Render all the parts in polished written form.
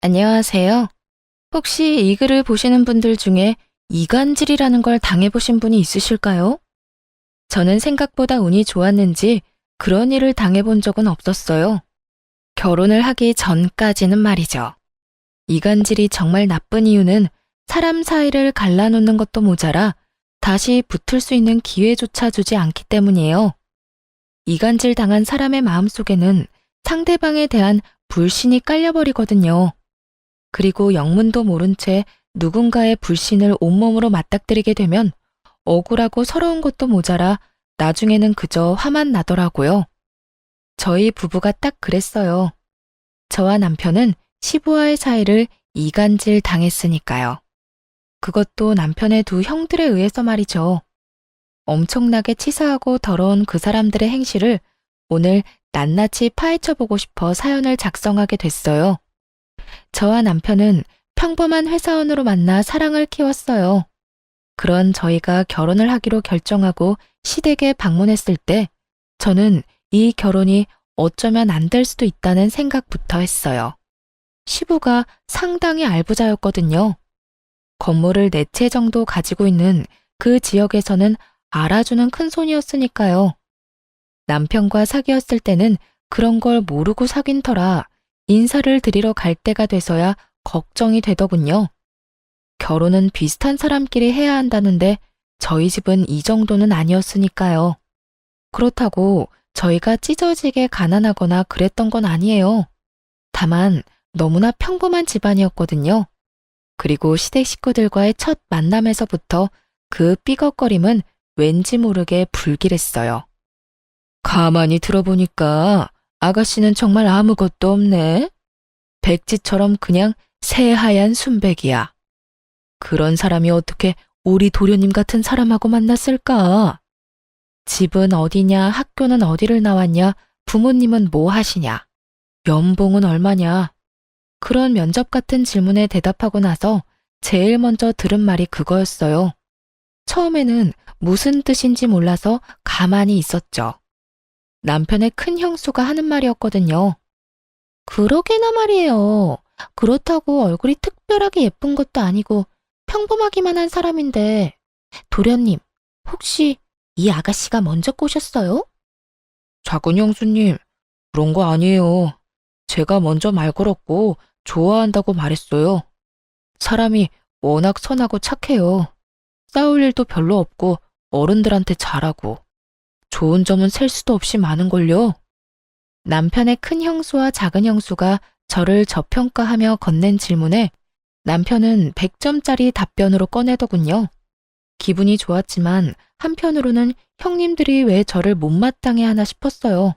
안녕하세요. 혹시 이 글을 보시는 분들 중에 이간질이라는 걸 당해보신 분이 있으실까요? 저는 생각보다 운이 좋았는지 그런 일을 당해본 적은 없었어요. 결혼을 하기 전까지는 말이죠. 이간질이 정말 나쁜 이유는 사람 사이를 갈라놓는 것도 모자라 다시 붙을 수 있는 기회조차 주지 않기 때문이에요. 이간질 당한 사람의 마음속에는 상대방에 대한 불신이 깔려버리거든요. 그리고 영문도 모른 채 누군가의 불신을 온몸으로 맞닥뜨리게 되면 억울하고 서러운 것도 모자라 나중에는 그저 화만 나더라고요. 저희 부부가 딱 그랬어요. 저와 남편은 시부와의 사이를 이간질 당했으니까요. 그것도 남편의 두 형들에 의해서 말이죠. 엄청나게 치사하고 더러운 그 사람들의 행실을 오늘 낱낱이 파헤쳐보고 싶어 사연을 작성하게 됐어요. 저와 남편은 평범한 회사원으로 만나 사랑을 키웠어요. 그런 저희가 결혼을 하기로 결정하고 시댁에 방문했을 때 저는 이 결혼이 어쩌면 안 될 수도 있다는 생각부터 했어요. 시부가 상당히 알부자였거든요. 건물을 4채 정도 가지고 있는 그 지역에서는 알아주는 큰손이었으니까요. 남편과 사귀었을 때는 그런 걸 모르고 사귄 터라 인사를 드리러 갈 때가 돼서야 걱정이 되더군요. 결혼은 비슷한 사람끼리 해야 한다는데 저희 집은 이 정도는 아니었으니까요. 그렇다고 저희가 찢어지게 가난하거나 그랬던 건 아니에요. 다만 너무나 평범한 집안이었거든요. 그리고 시댁 식구들과의 첫 만남에서부터 그 삐걱거림은 왠지 모르게 불길했어요. 가만히 들어보니까 아가씨는 정말 아무것도 없네. 백지처럼 그냥 새하얀 순백이야. 그런 사람이 어떻게 우리 도련님 같은 사람하고 만났을까? 집은 어디냐, 학교는 어디를 나왔냐, 부모님은 뭐 하시냐, 연봉은 얼마냐. 그런 면접 같은 질문에 대답하고 나서 제일 먼저 들은 말이 그거였어요. 처음에는 무슨 뜻인지 몰라서 가만히 있었죠. 남편의 큰 형수가 하는 말이었거든요. 그러게나 말이에요. 그렇다고 얼굴이 특별하게 예쁜 것도 아니고 평범하기만 한 사람인데, 도련님, 혹시 이 아가씨가 먼저 꼬셨어요? 작은 형수님, 그런 거 아니에요. 제가 먼저 말 걸었고 좋아한다고 말했어요. 사람이 워낙 선하고 착해요. 싸울 일도 별로 없고 어른들한테 잘하고. 좋은 점은 셀 수도 없이 많은걸요. 남편의 큰 형수와 작은 형수가 저를 저평가하며 건넨 질문에 남편은 100점짜리 답변으로 꺼내더군요. 기분이 좋았지만 한편으로는 형님들이 왜 저를 못마땅해 하나 싶었어요.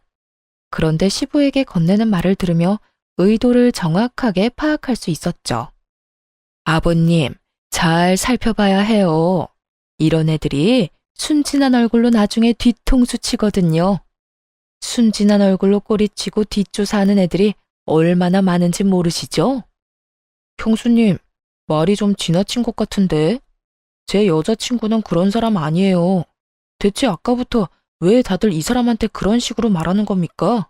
그런데 시부에게 건네는 말을 들으며 의도를 정확하게 파악할 수 있었죠. 아버님, 잘 살펴봐야 해요. 이런 애들이 순진한 얼굴로 나중에 뒤통수 치거든요. 순진한 얼굴로 꼬리치고 뒷조사하는 애들이 얼마나 많은지 모르시죠? 형수님, 말이 좀 지나친 것 같은데. 제 여자친구는 그런 사람 아니에요. 대체 아까부터 왜 다들 이 사람한테 그런 식으로 말하는 겁니까?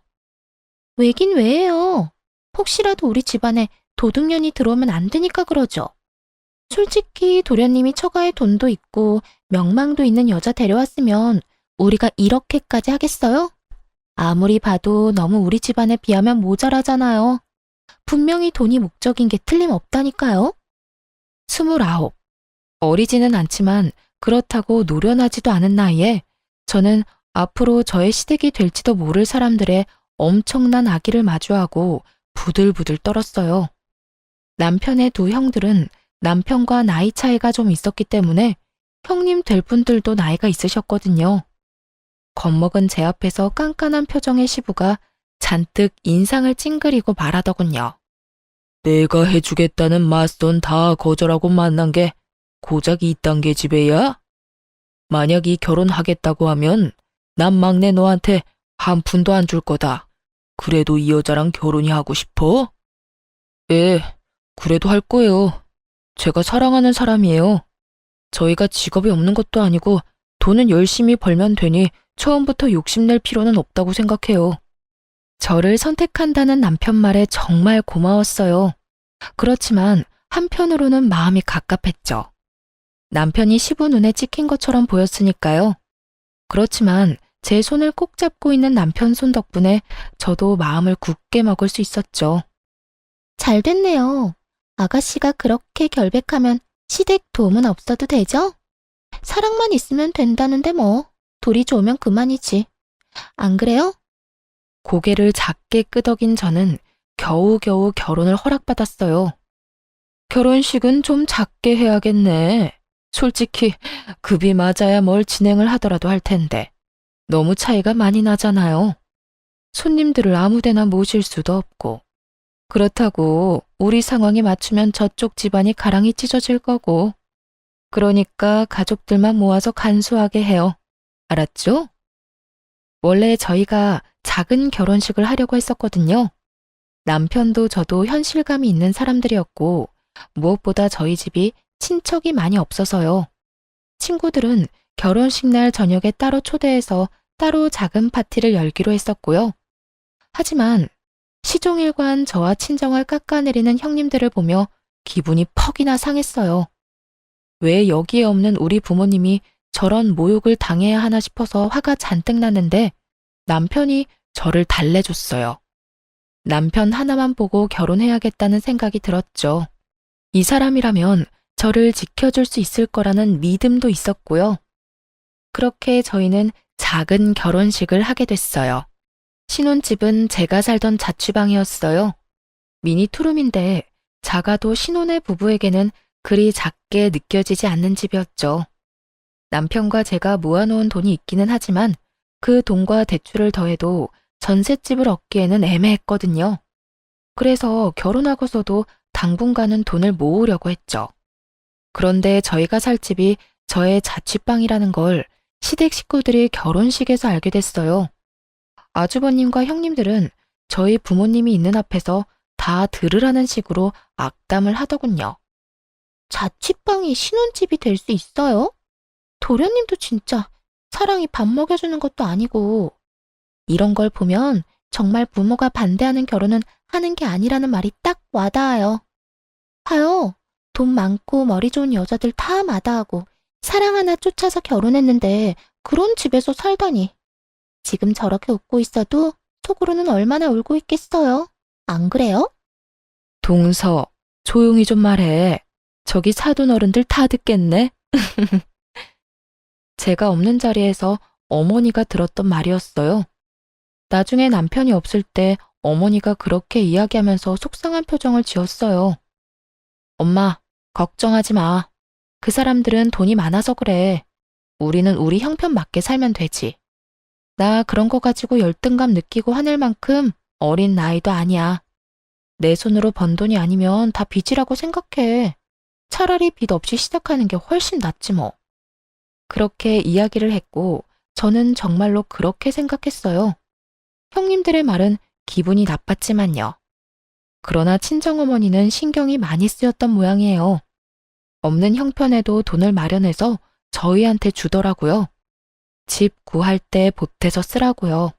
왜긴 왜요? 혹시라도 우리 집안에 도둑년이 들어오면 안 되니까 그러죠. 솔직히 도련님이 처가에 돈도 있고 명망도 있는 여자 데려왔으면 우리가 이렇게까지 하겠어요? 아무리 봐도 너무 우리 집안에 비하면 모자라잖아요. 분명히 돈이 목적인 게 틀림없다니까요. 29. 어리지는 않지만 그렇다고 노련하지도 않은 나이에 저는 앞으로 저의 시댁이 될지도 모를 사람들의 엄청난 악의를 마주하고 부들부들 떨었어요. 남편의 두 형들은 남편과 나이 차이가 좀 있었기 때문에 형님 될 분들도 나이가 있으셨거든요. 겁먹은 제 앞에서 깐깐한 표정의 시부가 잔뜩 인상을 찡그리고 말하더군요. 내가 해주겠다는 맞선 다 거절하고 만난 게 고작 이딴 게 집에야? 만약 이 결혼하겠다고 하면 난 막내 너한테 한 푼도 안 줄 거다. 그래도 이 여자랑 결혼이 하고 싶어? 예, 그래도 할 거예요. 제가 사랑하는 사람이에요. 저희가 직업이 없는 것도 아니고 돈은 열심히 벌면 되니 처음부터 욕심낼 필요는 없다고 생각해요. 저를 선택한다는 남편 말에 정말 고마웠어요. 그렇지만 한편으로는 마음이 갑갑했죠. 남편이 시부 눈에 찍힌 것처럼 보였으니까요. 그렇지만 제 손을 꼭 잡고 있는 남편 손 덕분에 저도 마음을 굳게 먹을 수 있었죠. 잘 됐네요. 아가씨가 그렇게 결백하면 시댁 도움은 없어도 되죠? 사랑만 있으면 된다는데 뭐. 둘이 좋으면 그만이지. 안 그래요? 고개를 작게 끄덕인 저는 겨우겨우 결혼을 허락받았어요. 결혼식은 좀 작게 해야겠네. 솔직히 급이 맞아야 뭘 진행을 하더라도 할 텐데 너무 차이가 많이 나잖아요. 손님들을 아무데나 모실 수도 없고 그렇다고 우리 상황에 맞추면 저쪽 집안이 가랑이 찢어질 거고 그러니까 가족들만 모아서 간소하게 해요. 알았죠? 원래 저희가 작은 결혼식을 하려고 했었거든요. 남편도 저도 현실감이 있는 사람들이었고 무엇보다 저희 집이 친척이 많이 없어서요. 친구들은 결혼식 날 저녁에 따로 초대해서 따로 작은 파티를 열기로 했었고요. 하지만 시종일관 저와 친정을 깎아내리는 형님들을 보며 기분이 퍽이나 상했어요. 왜 여기에 없는 우리 부모님이 저런 모욕을 당해야 하나 싶어서 화가 잔뜩 났는데 남편이 저를 달래줬어요. 남편 하나만 보고 결혼해야겠다는 생각이 들었죠. 이 사람이라면 저를 지켜줄 수 있을 거라는 믿음도 있었고요. 그렇게 저희는 작은 결혼식을 하게 됐어요. 신혼집은 제가 살던 자취방이었어요. 미니 투룸인데 작아도 신혼의 부부에게는 그리 작게 느껴지지 않는 집이었죠. 남편과 제가 모아놓은 돈이 있기는 하지만 그 돈과 대출을 더해도 전셋집을 얻기에는 애매했거든요. 그래서 결혼하고서도 당분간은 돈을 모으려고 했죠. 그런데 저희가 살 집이 저의 자취방이라는 걸 시댁 식구들이 결혼식에서 알게 됐어요. 아주버님과 형님들은 저희 부모님이 있는 앞에서 다 들으라는 식으로 악담을 하더군요. 자취방이 신혼집이 될 수 있어요? 도련님도 진짜 사랑이 밥 먹여주는 것도 아니고. 이런 걸 보면 정말 부모가 반대하는 결혼은 하는 게 아니라는 말이 딱 와닿아요. 봐요. 돈 많고 머리 좋은 여자들 다 마다하고 사랑 하나 쫓아서 결혼했는데 그런 집에서 살다니. 지금 저렇게 웃고 있어도 속으로는 얼마나 울고 있겠어요. 안 그래요? 동서, 조용히 좀 말해. 저기 사돈 어른들 다 듣겠네. 제가 없는 자리에서 어머니가 들었던 말이었어요. 나중에 남편이 없을 때 어머니가 그렇게 이야기하면서 속상한 표정을 지었어요. 엄마, 걱정하지 마. 그 사람들은 돈이 많아서 그래. 우리는 우리 형편 맞게 살면 되지. 나 그런 거 가지고 열등감 느끼고 화낼 만큼 어린 나이도 아니야. 내 손으로 번 돈이 아니면 다 빚이라고 생각해. 차라리 빚 없이 시작하는 게 훨씬 낫지 뭐. 그렇게 이야기를 했고 저는 정말로 그렇게 생각했어요. 형님들의 말은 기분이 나빴지만요. 그러나 친정어머니는 신경이 많이 쓰였던 모양이에요. 없는 형편에도 돈을 마련해서 저희한테 주더라고요. 집 구할 때 보태서 쓰라고요.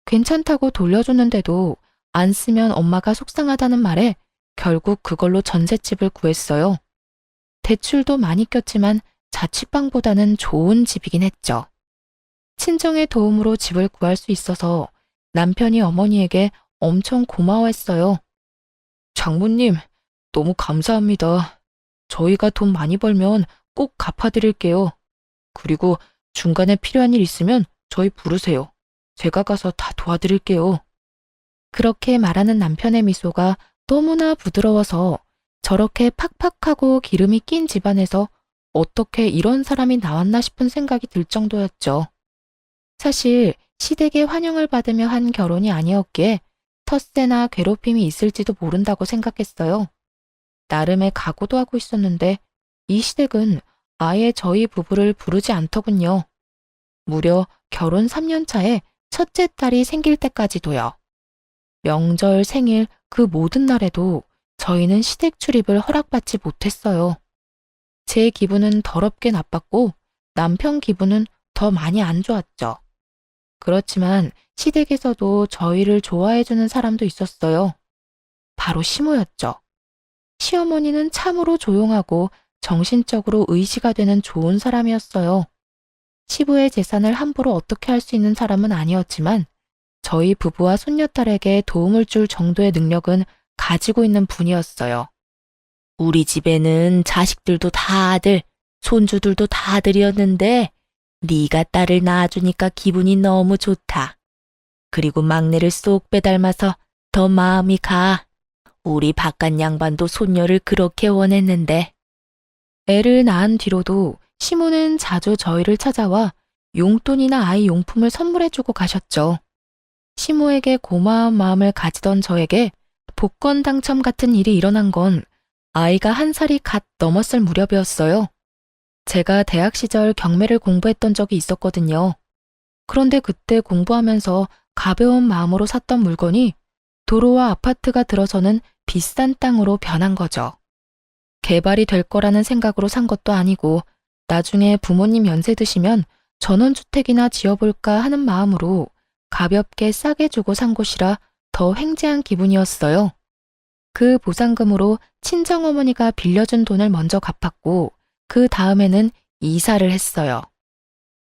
괜찮다고 돌려줬는데도 안 쓰면 엄마가 속상하다는 말에 결국 그걸로 전셋집을 구했어요. 대출도 많이 꼈지만 자취방보다는 좋은 집이긴 했죠. 친정의 도움으로 집을 구할 수 있어서 남편이 어머니에게 엄청 고마워했어요. 장모님, 너무 감사합니다. 저희가 돈 많이 벌면 꼭 갚아드릴게요. 그리고 중간에 필요한 일 있으면 저희 부르세요. 제가 가서 다 도와드릴게요. 그렇게 말하는 남편의 미소가 너무나 부드러워서 저렇게 팍팍하고 기름이 낀 집안에서 어떻게 이런 사람이 나왔나 싶은 생각이 들 정도였죠. 사실 시댁의 환영을 받으며 한 결혼이 아니었기에 텃세나 괴롭힘이 있을지도 모른다고 생각했어요. 나름의 각오도 하고 있었는데 이 시댁은 아예 저희 부부를 부르지 않더군요. 무려 결혼 3년 차에 첫째 딸이 생길 때까지도요. 명절, 생일 그 모든 날에도 저희는 시댁 출입을 허락받지 못했어요. 제 기분은 더럽게 나빴고 남편 기분은 더 많이 안 좋았죠. 그렇지만 시댁에서도 저희를 좋아해주는 사람도 있었어요. 바로 시모였죠. 시어머니는 참으로 조용하고 정신적으로 의지가 되는 좋은 사람이었어요. 시부의 재산을 함부로 어떻게 할 수 있는 사람은 아니었지만 저희 부부와 손녀딸에게 도움을 줄 정도의 능력은 가지고 있는 분이었어요. 우리 집에는 자식들도 다 아들, 손주들도 다 아들이었는데 네가 딸을 낳아주니까 기분이 너무 좋다. 그리고 막내를 쏙 빼닮아서 더 마음이 가. 우리 바깥 양반도 손녀를 그렇게 원했는데. 애를 낳은 뒤로도 시모는 자주 저희를 찾아와 용돈이나 아이 용품을 선물해주고 가셨죠. 시모에게 고마운 마음을 가지던 저에게 복권 당첨 같은 일이 일어난 건 아이가 1살이 갓 넘었을 무렵이었어요. 제가 대학 시절 경매를 공부했던 적이 있었거든요. 그런데 그때 공부하면서 가벼운 마음으로 샀던 물건이 도로와 아파트가 들어서는 비싼 땅으로 변한 거죠. 개발이 될 거라는 생각으로 산 것도 아니고 나중에 부모님 연세 드시면 전원주택이나 지어볼까 하는 마음으로 가볍게 싸게 주고 산 곳이라 더 횡재한 기분이었어요. 그 보상금으로 친정어머니가 빌려준 돈을 먼저 갚았고 그 다음에는 이사를 했어요.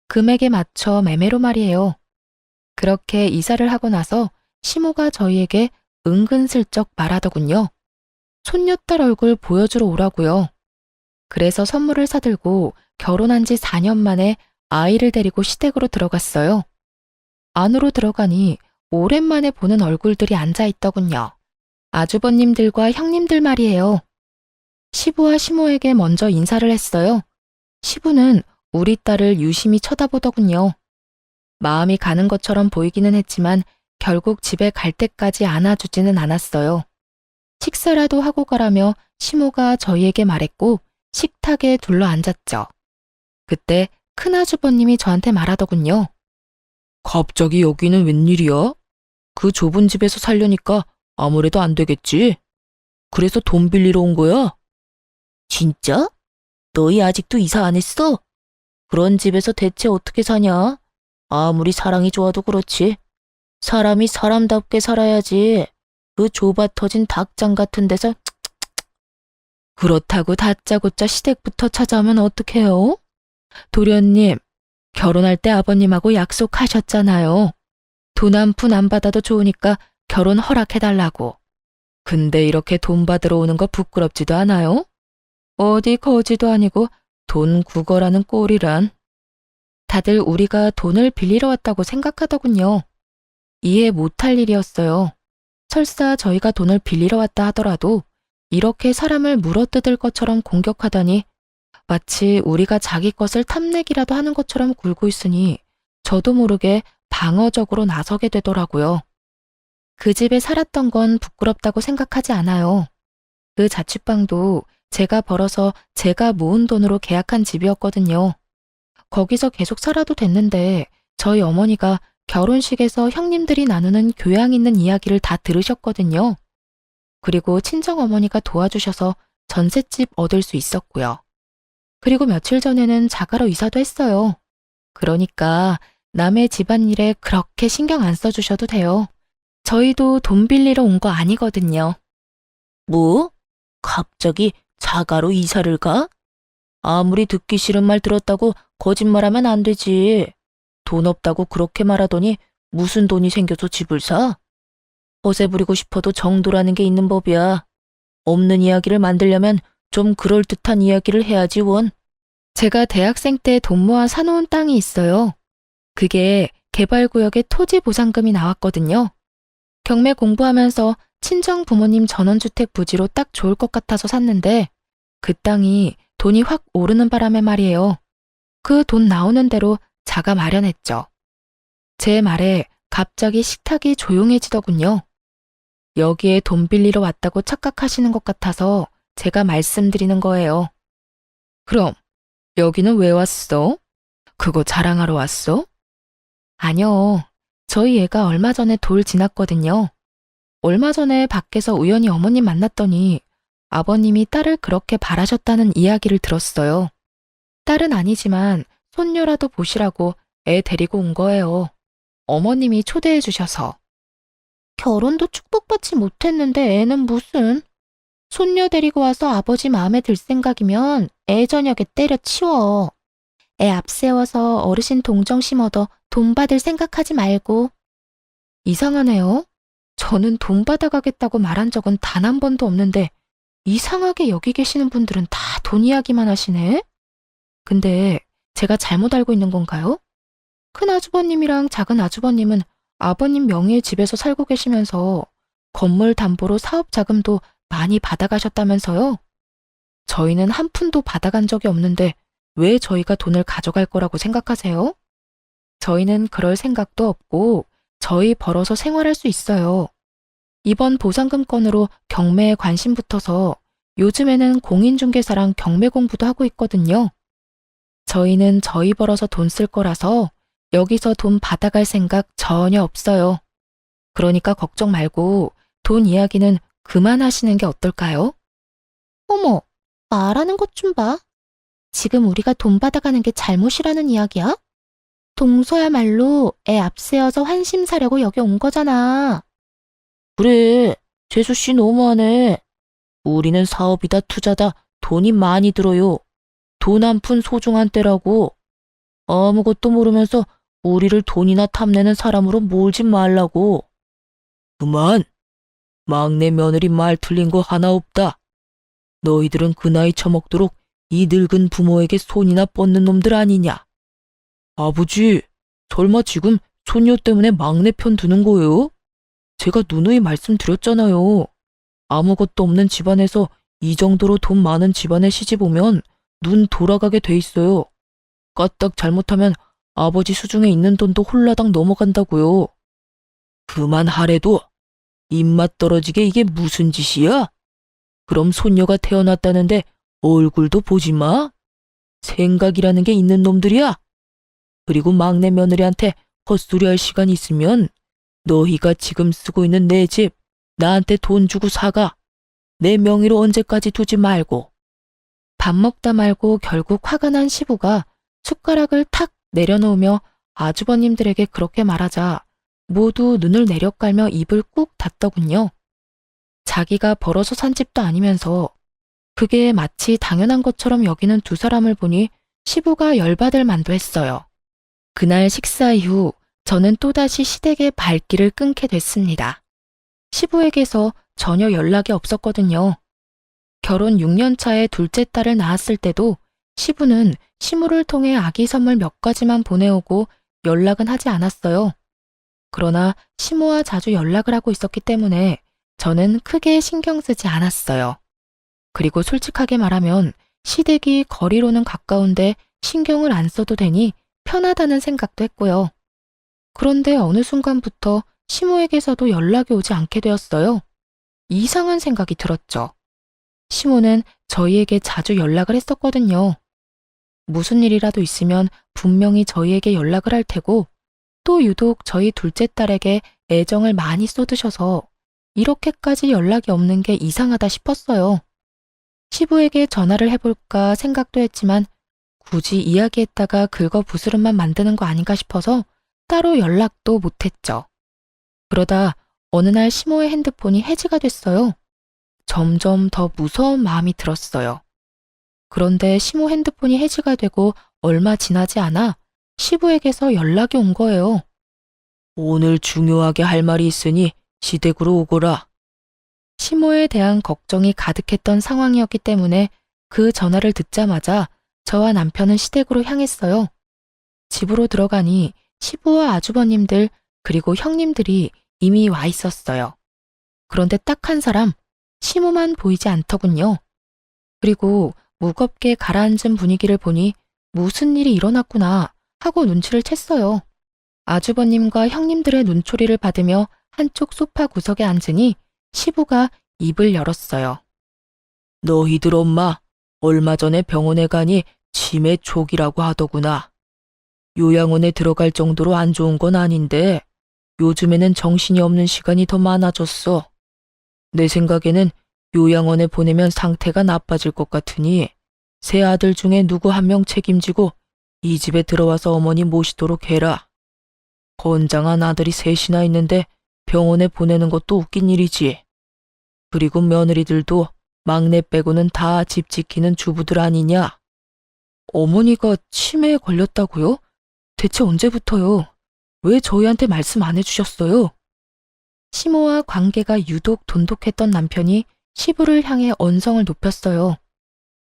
금액에 맞춰 매매로 말이에요. 그렇게 이사를 하고 나서 시모가 저희에게 은근슬쩍 말하더군요. 손녀딸 얼굴 보여주러 오라고요. 그래서 선물을 사들고 결혼한 지 4년 만에 아이를 데리고 시댁으로 들어갔어요. 안으로 들어가니 오랜만에 보는 얼굴들이 앉아있더군요. 아주버님들과 형님들 말이에요. 시부와 시모에게 먼저 인사를 했어요. 시부는 우리 딸을 유심히 쳐다보더군요. 마음이 가는 것처럼 보이기는 했지만 결국 집에 갈 때까지 안아주지는 않았어요. 식사라도 하고 가라며 시모가 저희에게 말했고 식탁에 둘러앉았죠. 그때 큰아주버님이 저한테 말하더군요. 갑자기 여기는 웬일이야? 그 좁은 집에서 살려니까 아무래도 안 되겠지? 그래서 돈 빌리러 온 거야? 진짜? 너희 아직도 이사 안 했어? 그런 집에서 대체 어떻게 사냐? 아무리 사랑이 좋아도 그렇지. 사람이 사람답게 살아야지. 그 좁아 터진 닭장 같은 데서 그렇다고 다짜고짜 시댁부터 찾아오면 어떡해요? 도련님, 결혼할 때 아버님하고 약속하셨잖아요. 돈 한 푼 안 받아도 좋으니까 결혼 허락해달라고. 근데 이렇게 돈 받으러 오는 거 부끄럽지도 않아요? 어디 거지도 아니고 돈 구걸하는 꼴이란. 다들 우리가 돈을 빌리러 왔다고 생각하더군요. 이해 못할 일이었어요. 설사 저희가 돈을 빌리러 왔다 하더라도 이렇게 사람을 물어뜯을 것처럼 공격하다니 마치 우리가 자기 것을 탐내기라도 하는 것처럼 굴고 있으니 저도 모르게 방어적으로 나서게 되더라고요. 그 집에 살았던 건 부끄럽다고 생각하지 않아요. 그 자취방도 제가 벌어서 제가 모은 돈으로 계약한 집이었거든요. 거기서 계속 살아도 됐는데 저희 어머니가 결혼식에서 형님들이 나누는 교양 있는 이야기를 다 들으셨거든요. 그리고 친정어머니가 도와주셔서 전셋집 얻을 수 있었고요. 그리고 며칠 전에는 자가로 이사도 했어요. 그러니까 남의 집안일에 그렇게 신경 안 써주셔도 돼요. 저희도 돈 빌리러 온 거 아니거든요. 뭐? 갑자기 자가로 이사를 가? 아무리 듣기 싫은 말 들었다고 거짓말하면 안 되지. 돈 없다고 그렇게 말하더니 무슨 돈이 생겨서 집을 사? 허세 부리고 싶어도 정도라는 게 있는 법이야. 없는 이야기를 만들려면 좀 그럴듯한 이야기를 해야지 원. 제가 대학생 때 돈 모아 사놓은 땅이 있어요. 그게 개발구역에 토지 보상금이 나왔거든요. 경매 공부하면서 친정 부모님 전원주택 부지로 딱 좋을 것 같아서 샀는데 그 땅이 돈이 확 오르는 바람에 말이에요. 그 돈 나오는 대로 자가 마련했죠. 제 말에 갑자기 식탁이 조용해지더군요. 여기에 돈 빌리러 왔다고 착각하시는 것 같아서 제가 말씀드리는 거예요. 그럼 여기는 왜 왔어? 그거 자랑하러 왔어? 아니요. 저희 애가 얼마 전에 돌 지났거든요. 얼마 전에 밖에서 우연히 어머님 만났더니 아버님이 딸을 그렇게 바라셨다는 이야기를 들었어요. 딸은 아니지만 손녀라도 보시라고 애 데리고 온 거예요. 어머님이 초대해 주셔서. 결혼도 축복받지 못했는데 애는 무슨. 손녀 데리고 와서 아버지 마음에 들 생각이면 애 저녁에 때려치워. 애 앞세워서 어르신 동정심 얻어 돈 받을 생각하지 말고. 이상하네요. 저는 돈 받아가겠다고 말한 적은 단 한 번도 없는데 이상하게 여기 계시는 분들은 다 돈 이야기만 하시네? 근데 제가 잘못 알고 있는 건가요? 큰 아주버님이랑 작은 아주버님은 아버님 명의의 집에서 살고 계시면서 건물 담보로 사업 자금도 많이 받아가셨다면서요? 저희는 한 푼도 받아간 적이 없는데 왜 저희가 돈을 가져갈 거라고 생각하세요? 저희는 그럴 생각도 없고 저희 벌어서 생활할 수 있어요. 이번 보상금 건으로 경매에 관심 붙어서 요즘에는 공인중개사랑 경매 공부도 하고 있거든요. 저희는 저희 벌어서 돈 쓸 거라서 여기서 돈 받아갈 생각 전혀 없어요. 그러니까 걱정 말고 돈 이야기는 그만하시는 게 어떨까요? 어머, 말하는 것 좀 봐. 지금 우리가 돈 받아가는 게 잘못이라는 이야기야? 동서야말로 애 앞세워서 환심 사려고 여기 온 거잖아. 그래, 재수씨 너무하네. 우리는 사업이다 투자다 돈이 많이 들어요. 돈 한 푼 소중한 때라고. 아무것도 모르면서 우리를 돈이나 탐내는 사람으로 몰지 말라고. 그만. 막내 며느리 말 틀린 거 하나 없다. 너희들은 그 나이 처먹도록 이 늙은 부모에게 손이나 뻗는 놈들 아니냐. 아버지, 설마 지금 손녀 때문에 막내 편 드는 거예요? 제가 누누이 말씀드렸잖아요. 아무것도 없는 집안에서 이 정도로 돈 많은 집안에 시집 오면 눈 돌아가게 돼 있어요. 까딱 잘못하면 아버지 수중에 있는 돈도 홀라당 넘어간다고요. 그만하래도 입맛 떨어지게 이게 무슨 짓이야? 그럼 손녀가 태어났다는데 얼굴도 보지 마? 생각이라는 게 있는 놈들이야? 그리고 막내 며느리한테 헛소리 할 시간 있으면 너희가 지금 쓰고 있는 내 집 나한테 돈 주고 사가. 내 명의로 언제까지 두지 말고. 밥 먹다 말고 결국 화가 난 시부가 숟가락을 탁 내려놓으며 아주버님들에게 그렇게 말하자 모두 눈을 내려깔며 입을 꾹 닫더군요. 자기가 벌어서 산 집도 아니면서 그게 마치 당연한 것처럼 여기는 두 사람을 보니 시부가 열받을 만도 했어요. 그날 식사 이후 저는 또다시 시댁의 발길을 끊게 됐습니다. 시부에게서 전혀 연락이 없었거든요. 결혼 6년 차에 둘째 딸을 낳았을 때도 시부는 시무를 통해 아기 선물 몇 가지만 보내오고 연락은 하지 않았어요. 그러나 시모와 자주 연락을 하고 있었기 때문에 저는 크게 신경 쓰지 않았어요. 그리고 솔직하게 말하면 시댁이 거리로는 가까운데 신경을 안 써도 되니 편하다는 생각도 했고요. 그런데 어느 순간부터 시모에게서도 연락이 오지 않게 되었어요. 이상한 생각이 들었죠. 시모는 저희에게 자주 연락을 했었거든요. 무슨 일이라도 있으면 분명히 저희에게 연락을 할 테고 또 유독 저희 둘째 딸에게 애정을 많이 쏟으셔서 이렇게까지 연락이 없는 게 이상하다 싶었어요. 시부에게 전화를 해볼까 생각도 했지만 굳이 이야기했다가 긁어부스럼만 만드는 거 아닌가 싶어서 따로 연락도 못했죠. 그러다 어느 날 시모의 핸드폰이 해지가 됐어요. 점점 더 무서운 마음이 들었어요. 그런데 시모 핸드폰이 해지가 되고 얼마 지나지 않아 시부에게서 연락이 온 거예요. 오늘 중요하게 할 말이 있으니 시댁으로 오거라. 시모에 대한 걱정이 가득했던 상황이었기 때문에 그 전화를 듣자마자 저와 남편은 시댁으로 향했어요. 집으로 들어가니 시부와 아주버님들 그리고 형님들이 이미 와 있었어요. 그런데 딱 한 사람, 시모만 보이지 않더군요. 그리고 무겁게 가라앉은 분위기를 보니 무슨 일이 일어났구나 하고 눈치를 챘어요. 아주버님과 형님들의 눈초리를 받으며 한쪽 소파 구석에 앉으니 시부가 입을 열었어요. 너희들 엄마 얼마 전에 병원에 가니 치매 초기라고 하더구나. 요양원에 들어갈 정도로 안 좋은 건 아닌데 요즘에는 정신이 없는 시간이 더 많아졌어. 내 생각에는 요양원에 보내면 상태가 나빠질 것 같으니 세 아들 중에 누구 한 명 책임지고 이 집에 들어와서 어머니 모시도록 해라. 건장한 아들이 셋이나 있는데 병원에 보내는 것도 웃긴 일이지. 그리고 며느리들도 막내 빼고는 다 집 지키는 주부들 아니냐? 어머니가 치매에 걸렸다고요? 대체 언제부터요? 왜 저희한테 말씀 안 해주셨어요? 시모와 관계가 유독 돈독했던 남편이 시부를 향해 언성을 높였어요.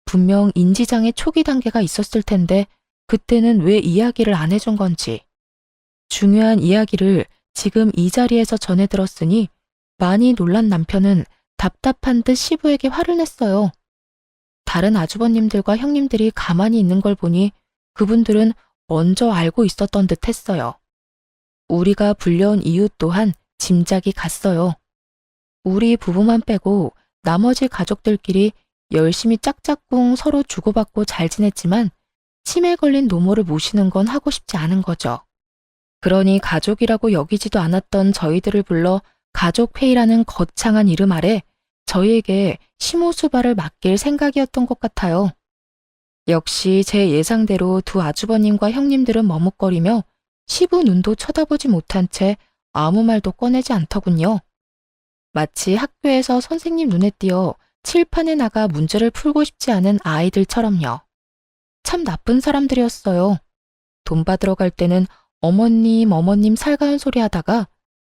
분명 인지장애 초기 단계가 있었을 텐데 그때는 왜 이야기를 안 해준 건지. 중요한 이야기를 지금 이 자리에서 전해 들었으니 많이 놀란 남편은 답답한 듯 시부에게 화를 냈어요. 다른 아주버님들과 형님들이 가만히 있는 걸 보니 그분들은 먼저 알고 있었던 듯 했어요. 우리가 불려온 이유 또한 짐작이 갔어요. 우리 부부만 빼고 나머지 가족들끼리 열심히 짝짝꿍 서로 주고받고 잘 지냈지만 치매 걸린 노모를 모시는 건 하고 싶지 않은 거죠. 그러니 가족이라고 여기지도 않았던 저희들을 불러 가족회의라는 거창한 이름 아래 저희에게 시모수발을 맡길 생각이었던 것 같아요. 역시 제 예상대로 두 아주버님과 형님들은 머뭇거리며 시부 눈도 쳐다보지 못한 채 아무 말도 꺼내지 않더군요. 마치 학교에서 선생님 눈에 띄어 칠판에 나가 문제를 풀고 싶지 않은 아이들처럼요. 참 나쁜 사람들이었어요. 돈 받으러 갈 때는 어머님 살가운 소리 하다가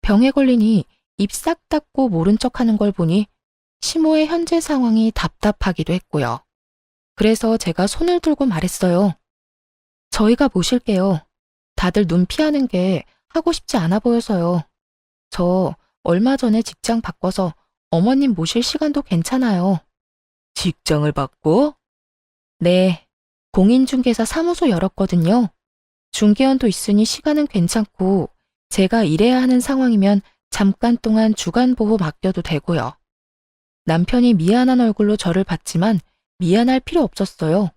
병에 걸리니 입 싹 닫고 모른 척 하는 걸 보니 시모의 현재 상황이 답답하기도 했고요. 그래서 제가 손을 들고 말했어요. 저희가 모실게요. 다들 눈 피하는 게 하고 싶지 않아 보여서요. 저 얼마 전에 직장 바꿔서 어머님 모실 시간도 괜찮아요. 직장을 바꿔? 네, 공인중개사 사무소 열었거든요. 중개원도 있으니 시간은 괜찮고 제가 일해야 하는 상황이면 잠깐 동안 주간보호 맡겨도 되고요. 남편이 미안한 얼굴로 저를 봤지만 미안할 필요 없었어요.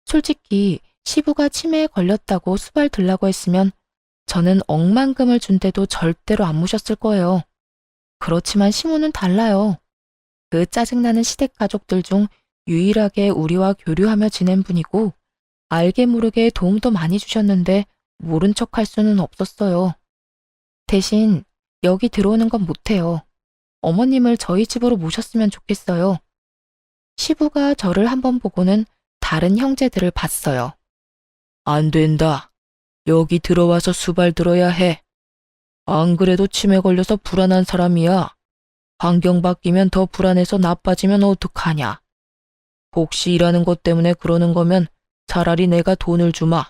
솔직히 시부가 치매에 걸렸다고 수발 들라고 했으면 저는 억만금을 준대도 절대로 안 모셨을 거예요. 그렇지만 시모는 달라요. 그 짜증나는 시댁 가족들 중 유일하게 우리와 교류하며 지낸 분이고 알게 모르게 도움도 많이 주셨는데 모른 척 할 수는 없었어요. 대신 여기 들어오는 건 못해요. 어머님을 저희 집으로 모셨으면 좋겠어요. 시부가 저를 한번 보고는 다른 형제들을 봤어요. 안 된다. 여기 들어와서 수발 들어야 해. 안 그래도 치매 걸려서 불안한 사람이야. 환경 바뀌면 더 불안해서 나빠지면 어떡하냐. 혹시 일하는 것 때문에 그러는 거면 차라리 내가 돈을 주마.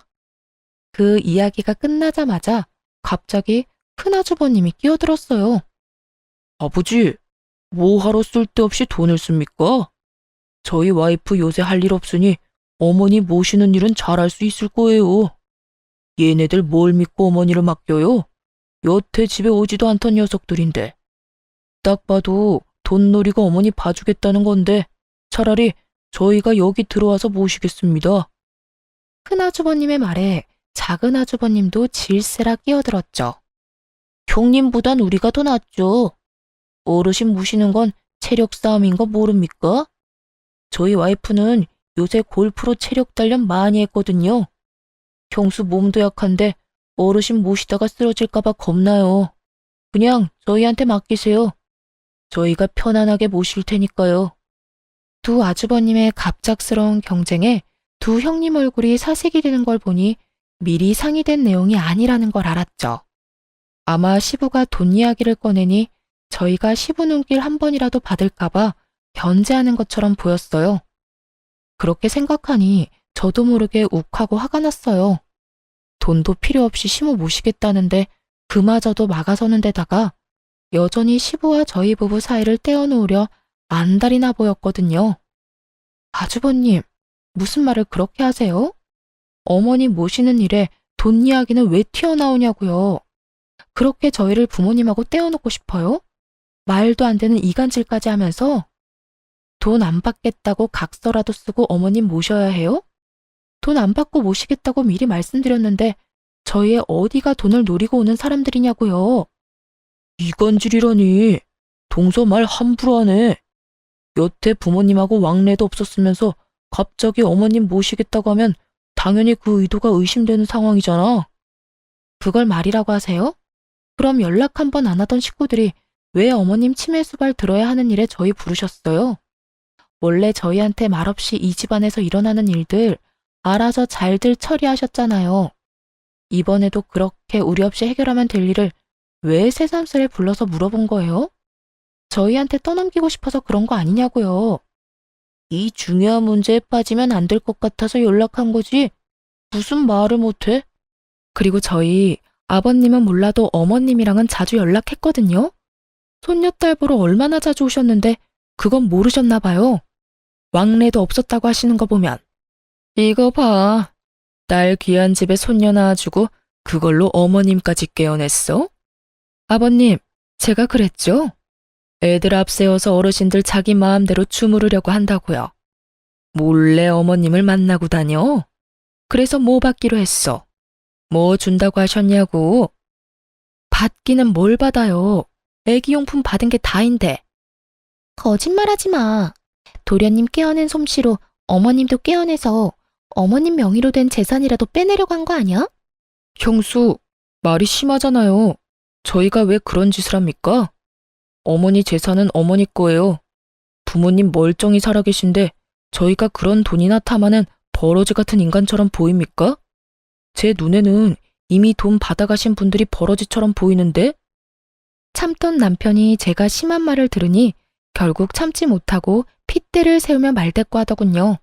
그 이야기가 끝나자마자 갑자기 큰아주버님이 끼어들었어요. 아버지, 뭐하러 쓸데없이 돈을 씁니까? 저희 와이프 요새 할 일 없으니 어머니 모시는 일은 잘할 수 있을 거예요. 얘네들 뭘 믿고 어머니를 맡겨요? 여태 집에 오지도 않던 녀석들인데. 딱 봐도 돈 노리고 어머니 봐주겠다는 건데 차라리 저희가 여기 들어와서 모시겠습니다. 큰아주버님의 말에 작은아주버님도 질세라 끼어들었죠. 형님보단 우리가 더 낫죠. 어르신 모시는 건 체력 싸움인 거 모릅니까? 저희 와이프는 요새 골프로 체력 단련 많이 했거든요. 형수 몸도 약한데 어르신 모시다가 쓰러질까봐 겁나요. 그냥 저희한테 맡기세요. 저희가 편안하게 모실 테니까요. 두 아주버님의 갑작스러운 경쟁에 두 형님 얼굴이 사색이 되는 걸 보니 미리 상의된 내용이 아니라는 걸 알았죠. 아마 시부가 돈 이야기를 꺼내니 저희가 시부 눈길 한 번이라도 받을까봐 견제하는 것처럼 보였어요. 그렇게 생각하니 저도 모르게 욱하고 화가 났어요. 돈도 필요 없이 시모 모시겠다는데 그마저도 막아서는 데다가 여전히 시부와 저희 부부 사이를 떼어놓으려 안달이나 보였거든요. 아주버님, 무슨 말을 그렇게 하세요? 어머니 모시는 일에 돈 이야기는 왜 튀어나오냐고요. 그렇게 저희를 부모님하고 떼어놓고 싶어요? 말도 안 되는 이간질까지 하면서 돈 안 받겠다고 각서라도 쓰고 어머님 모셔야 해요? 돈 안 받고 모시겠다고 미리 말씀드렸는데 저희의 어디가 돈을 노리고 오는 사람들이냐고요. 이간질이라니. 동서 말 함부로 하네. 여태 부모님하고 왕래도 없었으면서 갑자기 어머님 모시겠다고 하면 당연히 그 의도가 의심되는 상황이잖아. 그걸 말이라고 하세요? 그럼 연락 한 번 안 하던 식구들이 왜 어머님 치매 수발 들어야 하는 일에 저희 부르셨어요? 원래 저희한테 말없이 이 집안에서 일어나는 일들 알아서 잘들 처리하셨잖아요. 이번에도 그렇게 우리 없이 해결하면 될 일을 왜 새삼스레 불러서 물어본 거예요? 저희한테 떠넘기고 싶어서 그런 거 아니냐고요. 이 중요한 문제에 빠지면 안 될 것 같아서 연락한 거지. 무슨 말을 못해? 그리고 저희 아버님은 몰라도 어머님이랑은 자주 연락했거든요. 손녀딸 보러 얼마나 자주 오셨는데 그건 모르셨나 봐요. 왕래도 없었다고 하시는 거 보면. 이거 봐. 딸 귀한 집에 손녀 낳아주고 그걸로 어머님까지 깨어냈어? 아버님, 제가 그랬죠? 애들 앞세워서 어르신들 자기 마음대로 주무르려고 한다고요. 몰래 어머님을 만나고 다녀? 그래서 뭐 받기로 했어? 뭐 준다고 하셨냐고? 받기는 뭘 받아요? 애기용품 받은 게 다인데. 거짓말하지 마. 도련님 깨어낸 솜씨로 어머님도 깨어내서 어머님 명의로 된 재산이라도 빼내려고 한 거 아니야? 형수, 말이 심하잖아요. 저희가 왜 그런 짓을 합니까? 어머니 재산은 어머니 거예요. 부모님 멀쩡히 살아계신데 저희가 그런 돈이나 탐하는 버러지 같은 인간처럼 보입니까? 제 눈에는 이미 돈 받아가신 분들이 버러지처럼 보이는데? 참던 남편이 제가 심한 말을 들으니 결국 참지 못하고 핏대를 세우며 말대꾸 하더군요.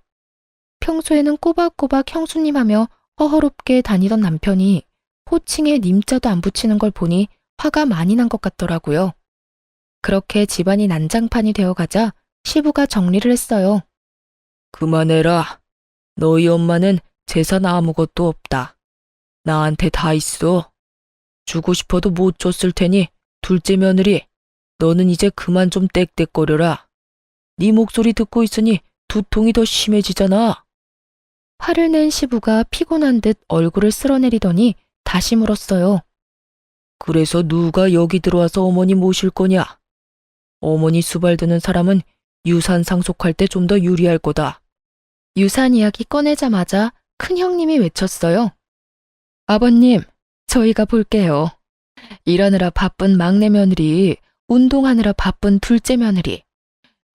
평소에는 꼬박꼬박 형수님 하며 허허롭게 다니던 남편이 호칭에 님자도 안 붙이는 걸 보니 화가 많이 난 것 같더라고요. 그렇게 집안이 난장판이 되어가자 시부가 정리를 했어요. 그만해라. 너희 엄마는 재산 아무것도 없다. 나한테 다 있어. 주고 싶어도 못 줬을 테니 둘째 며느리, 너는 이제 그만 좀 떽떽거려라. 네 목소리 듣고 있으니 두통이 더 심해지잖아. 화를 낸 시부가 피곤한 듯 얼굴을 쓸어내리더니 다시 물었어요. 그래서 누가 여기 들어와서 어머니 모실 거냐? 어머니 수발 드는 사람은 유산 상속할 때 좀 더 유리할 거다. 유산 이야기 꺼내자마자 큰형님이 외쳤어요. 아버님, 저희가 볼게요. 일하느라 바쁜 막내 며느리, 운동하느라 바쁜 둘째 며느리.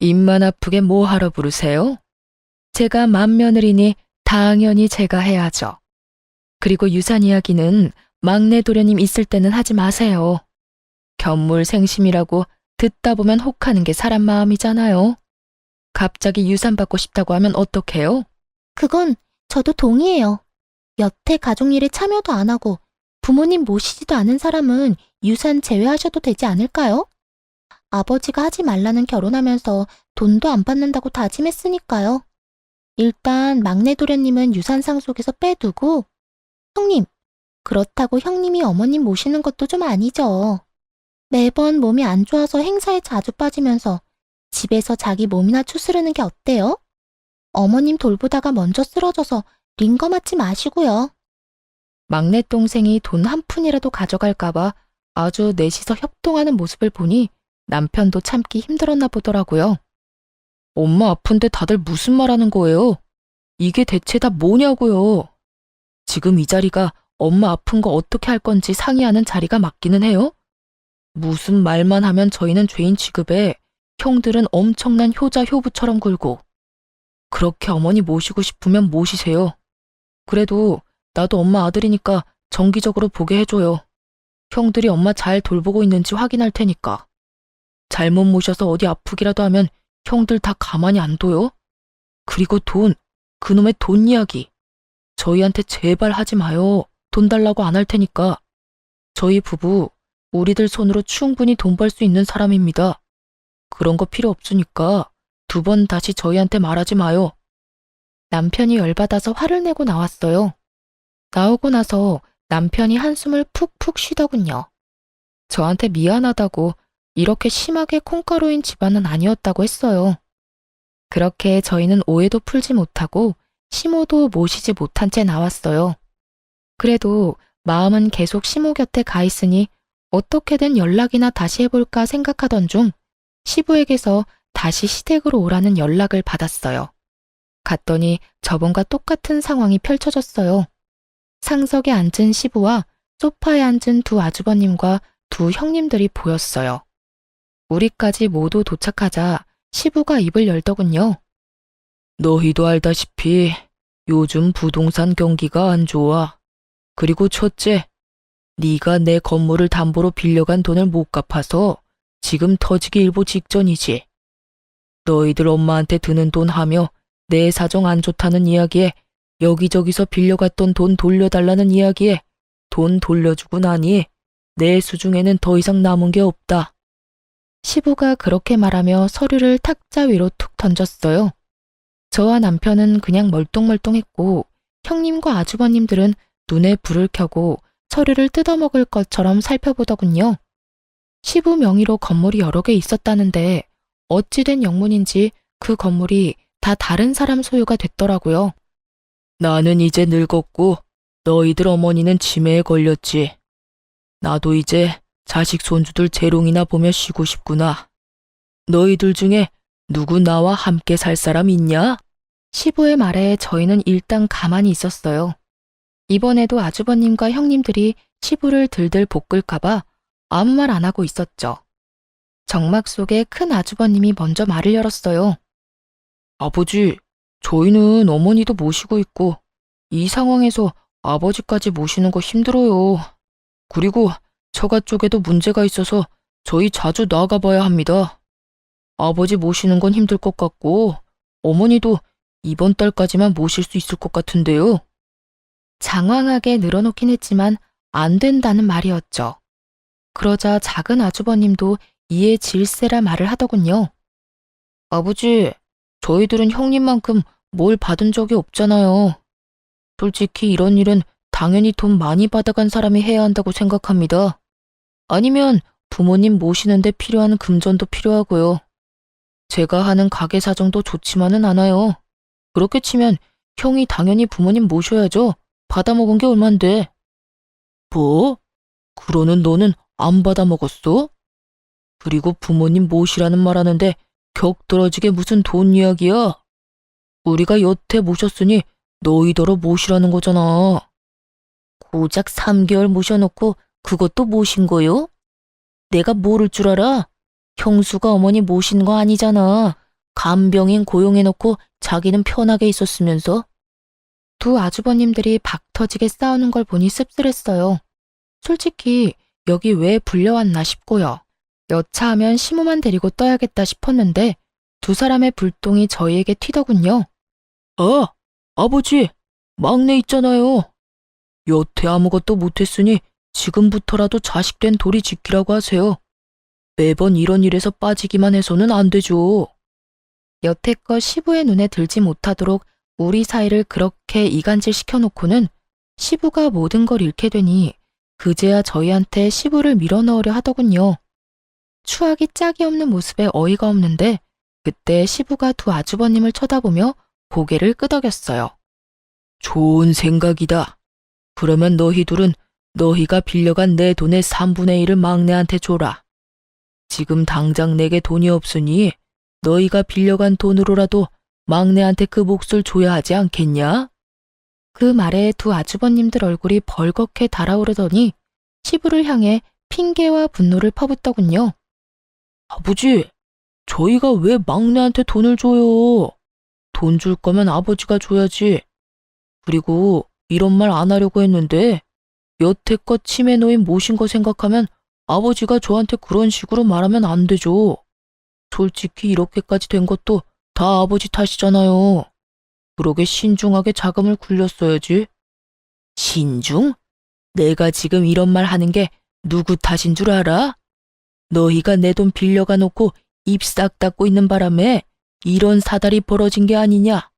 입만 아프게 뭐 하러 부르세요? 제가 맏며느리니 당연히 제가 해야죠. 그리고 유산 이야기는 막내 도련님 있을 때는 하지 마세요. 견물생심이라고 듣다 보면 혹하는 게 사람 마음이잖아요. 갑자기 유산 받고 싶다고 하면 어떡해요? 그건 저도 동의해요. 여태 가족 일에 참여도 안 하고 부모님 모시지도 않은 사람은 유산 제외하셔도 되지 않을까요? 아버지가 하지 말라는 결혼하면서 돈도 안 받는다고 다짐했으니까요. 일단 막내 도련님은 유산 상속에서 빼두고 형님, 그렇다고 형님이 어머님 모시는 것도 좀 아니죠. 매번 몸이 안 좋아서 행사에 자주 빠지면서 집에서 자기 몸이나 추스르는 게 어때요? 어머님 돌보다가 먼저 쓰러져서 링거 맞지 마시고요. 막내 동생이 돈 한 푼이라도 가져갈까봐 아주 넷이서 협동하는 모습을 보니 남편도 참기 힘들었나 보더라고요. 엄마 아픈데 다들 무슨 말 하는 거예요? 이게 대체 다 뭐냐고요? 지금 이 자리가 엄마 아픈 거 어떻게 할 건지 상의하는 자리가 맞기는 해요? 무슨 말만 하면 저희는 죄인 취급에 형들은 엄청난 효자 효부처럼 굴고. 그렇게 어머니 모시고 싶으면 모시세요. 그래도 나도 엄마 아들이니까 정기적으로 보게 해줘요. 형들이 엄마 잘 돌보고 있는지 확인할 테니까. 잘못 모셔서 어디 아프기라도 하면 형들 다 가만히 안 둬요? 그리고 돈, 그놈의 돈 이야기. 저희한테 제발 하지 마요. 돈 달라고 안 할 테니까. 저희 부부, 우리들 손으로 충분히 돈 벌 수 있는 사람입니다. 그런 거 필요 없으니까 2번 다시 저희한테 말하지 마요. 남편이 열받아서 화를 내고 나왔어요. 나오고 나서 남편이 한숨을 푹푹 쉬더군요. 저한테 미안하다고 이렇게 심하게 콩가루인 집안은 아니었다고 했어요. 그렇게 저희는 오해도 풀지 못하고 시모도 모시지 못한 채 나왔어요. 그래도 마음은 계속 시모 곁에 가 있으니 어떻게든 연락이나 다시 해볼까 생각하던 중 시부에게서 다시 시댁으로 오라는 연락을 받았어요. 갔더니 저번과 똑같은 상황이 펼쳐졌어요. 상석에 앉은 시부와 소파에 앉은 2 아주버님과 2 형님들이 보였어요. 우리까지 모두 도착하자 시부가 입을 열더군요. 너희도 알다시피 요즘 부동산 경기가 안 좋아. 그리고 첫째, 네가 내 건물을 담보로 빌려간 돈을 못 갚아서 지금 터지기 일보 직전이지. 너희들 엄마한테 드는 돈 하며 내 사정 안 좋다는 이야기에 여기저기서 빌려갔던 돈 돌려달라는 이야기에 돈 돌려주고 나니 내 수중에는 더 이상 남은 게 없다. 시부가 그렇게 말하며 서류를 탁자 위로 툭 던졌어요. 저와 남편은 그냥 멀뚱멀뚱했고 형님과 아주버님들은 눈에 불을 켜고 서류를 뜯어먹을 것처럼 살펴보더군요. 시부 명의로 건물이 여러 개 있었다는데 어찌된 영문인지 그 건물이 다 다른 사람 소유가 됐더라고요. 나는 이제 늙었고 너희들 어머니는 치매에 걸렸지. 나도 이제 자식 손주들 재롱이나 보며 쉬고 싶구나. 너희들 중에 누구 나와 함께 살 사람 있냐? 시부의 말에 저희는 일단 가만히 있었어요. 이번에도 아주버님과 형님들이 시부를 들들 볶을까봐 아무 말 안 하고 있었죠. 정막 속에 큰 아주버님이 먼저 말을 열었어요. 아버지, 저희는 어머니도 모시고 있고 이 상황에서 아버지까지 모시는 거 힘들어요. 그리고 처가 쪽에도 문제가 있어서 저희 자주 나가봐야 합니다. 아버지 모시는 건 힘들 것 같고 어머니도 이번 달까지만 모실 수 있을 것 같은데요. 장황하게 늘어놓긴 했지만 안 된다는 말이었죠. 그러자 작은 아주버님도 이에 질세라 말을 하더군요. 아버지, 저희들은 형님만큼 뭘 받은 적이 없잖아요. 솔직히 이런 일은 당연히 돈 많이 받아간 사람이 해야 한다고 생각합니다. 아니면 부모님 모시는데 필요한 금전도 필요하고요. 제가 하는 가게 사정도 좋지만은 않아요. 그렇게 치면 형이 당연히 부모님 모셔야죠. 받아먹은 게 얼만데. 뭐? 그러는 너는 안 받아먹었어? 그리고 부모님 모시라는 말 하는데 격떨어지게 무슨 돈 이야기야? 우리가 여태 모셨으니 너희더러 모시라는 거잖아. 고작 3개월 모셔놓고 그것도 모신 거요? 내가 모를 줄 알아? 형수가 어머니 모신 거 아니잖아. 간병인 고용해놓고 자기는 편하게 있었으면서. 두 아주버님들이 박 터지게 싸우는 걸 보니 씁쓸했어요. 솔직히 여기 왜 불려왔나 싶고요. 여차하면 시모만 데리고 떠야겠다 싶었는데 두 사람의 불똥이 저희에게 튀더군요. 아, 아버지, 막내 있잖아요. 여태 아무것도 못했으니 지금부터라도 자식된 도리 지키라고 하세요. 매번 이런 일에서 빠지기만 해서는 안 되죠. 여태껏 시부의 눈에 들지 못하도록 우리 사이를 그렇게 이간질 시켜놓고는 시부가 모든 걸 잃게 되니 그제야 저희한테 시부를 밀어넣으려 하더군요. 추하기 짝이 없는 모습에 어이가 없는데 그때 시부가 두 아주버님을 쳐다보며 고개를 끄덕였어요. 좋은 생각이다. 그러면 너희 둘은 너희가 빌려간 내 돈의 3분의 1을 막내한테 줘라. 지금 당장 내게 돈이 없으니 너희가 빌려간 돈으로라도 막내한테 그 몫을 줘야 하지 않겠냐? 그 말에 두 아주버님들 얼굴이 벌겋게 달아오르더니 시부를 향해 핑계와 분노를 퍼붓더군요. 아버지, 저희가 왜 막내한테 돈을 줘요? 돈 줄 거면 아버지가 줘야지. 그리고 이런 말 안 하려고 했는데 여태껏 치매 노인 모신 거 생각하면 아버지가 저한테 그런 식으로 말하면 안 되죠. 솔직히 이렇게까지 된 것도 다 아버지 탓이잖아요. 그러게 신중하게 자금을 굴렸어야지. 신중? 내가 지금 이런 말 하는 게 누구 탓인 줄 알아? 너희가 내 돈 빌려가 놓고 입 싹 닫고 있는 바람에 이런 사달이 벌어진 게 아니냐?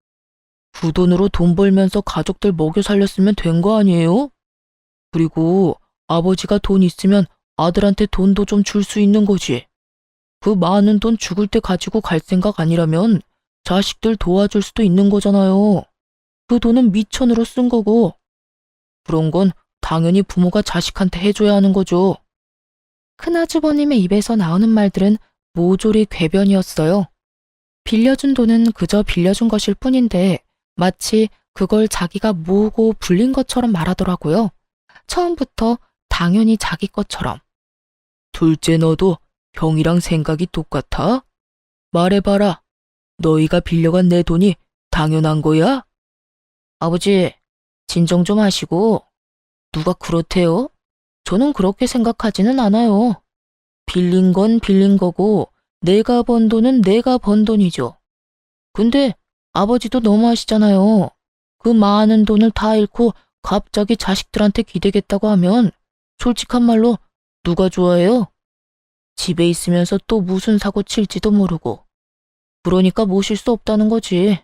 그 돈으로 돈 벌면서 가족들 먹여 살렸으면 된 거 아니에요? 그리고 아버지가 돈 있으면 아들한테 돈도 좀 줄 수 있는 거지. 그 많은 돈 죽을 때 가지고 갈 생각 아니라면 자식들 도와줄 수도 있는 거잖아요. 그 돈은 미천으로 쓴 거고. 그런 건 당연히 부모가 자식한테 해줘야 하는 거죠. 큰아주버님의 입에서 나오는 말들은 모조리 궤변이었어요. 빌려준 돈은 그저 빌려준 것일 뿐인데 마치 그걸 자기가 모으고 불린 것처럼 말하더라고요. 처음부터 당연히 자기 것처럼. 둘째 너도 형이랑 생각이 똑같아? 말해봐라. 너희가 빌려간 내 돈이 당연한 거야? 아버지, 진정 좀 하시고. 누가 그렇대요? 저는 그렇게 생각하지는 않아요. 빌린 건 빌린 거고, 내가 번 돈은 내가 번 돈이죠. 근데 아버지도 너무하시잖아요. 그 많은 돈을 다 잃고 갑자기 자식들한테 기대겠다고 하면 솔직한 말로 누가 좋아해요? 집에 있으면서 또 무슨 사고 칠지도 모르고. 그러니까 모실 수 없다는 거지.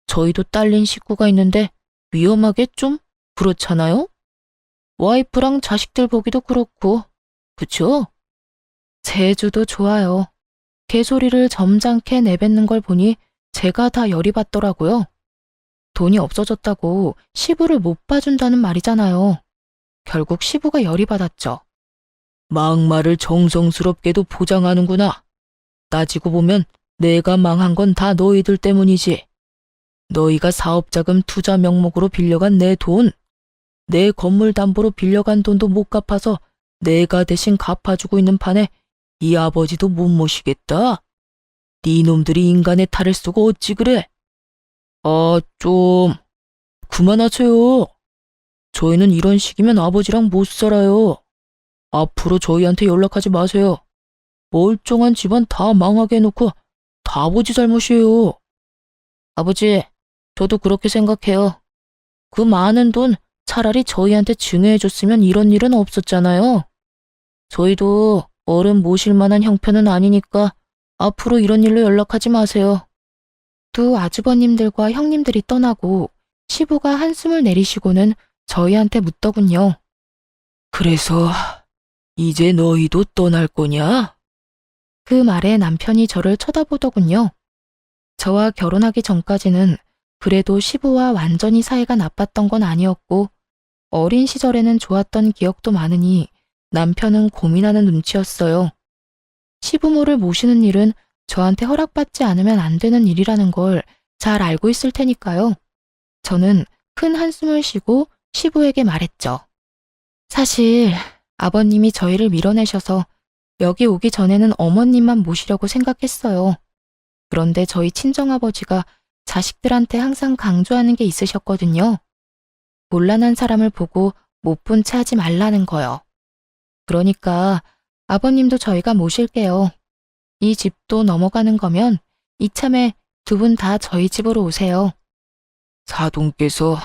저희도 딸린 식구가 있는데 위험하게 좀 그렇잖아요? 와이프랑 자식들 보기도 그렇고, 그쵸? 제주도 좋아요. 개소리를 점잖게 내뱉는 걸 보니 제가 다 열이 받더라고요. 돈이 없어졌다고 시부를 못 봐준다는 말이잖아요. 결국 시부가 열이 받았죠. 막말을 정성스럽게도 포장하는구나. 따지고 보면 내가 망한 건 다 너희들 때문이지. 너희가 사업자금 투자 명목으로 빌려간 내 돈, 내 건물 담보로 빌려간 돈도 못 갚아서 내가 대신 갚아주고 있는 판에 이 아버지도 못 모시겠다. 네 놈들이 인간의 탈을 쓰고 어찌 그래? 좀 그만하세요. 저희는 이런 식이면 아버지랑 못 살아요. 앞으로 저희한테 연락하지 마세요. 멀쩡한 집안 다 망하게 해놓고 다 아버지 잘못이에요. 아버지, 저도 그렇게 생각해요. 그 많은 돈 차라리 저희한테 증여해줬으면 이런 일은 없었잖아요. 저희도 어른 모실 만한 형편은 아니니까 앞으로 이런 일로 연락하지 마세요. 두 아주버님들과 형님들이 떠나고 시부가 한숨을 내리시고는 저희한테 묻더군요. 그래서 이제 너희도 떠날 거냐? 그 말에 남편이 저를 쳐다보더군요. 저와 결혼하기 전까지는 그래도 시부와 완전히 사이가 나빴던 건 아니었고 어린 시절에는 좋았던 기억도 많으니 남편은 고민하는 눈치였어요. 시부모를 모시는 일은 저한테 허락받지 않으면 안 되는 일이라는 걸 잘 알고 있을 테니까요. 저는 큰 한숨을 쉬고 시부에게 말했죠. 사실 아버님이 저희를 밀어내셔서 여기 오기 전에는 어머님만 모시려고 생각했어요. 그런데 저희 친정아버지가 자식들한테 항상 강조하는 게 있으셨거든요. 곤란한 사람을 보고 못 본 채 하지 말라는 거요. 그러니까 아버님도 저희가 모실게요. 이 집도 넘어가는 거면 이참에 두 분 다 저희 집으로 오세요. 사돈께서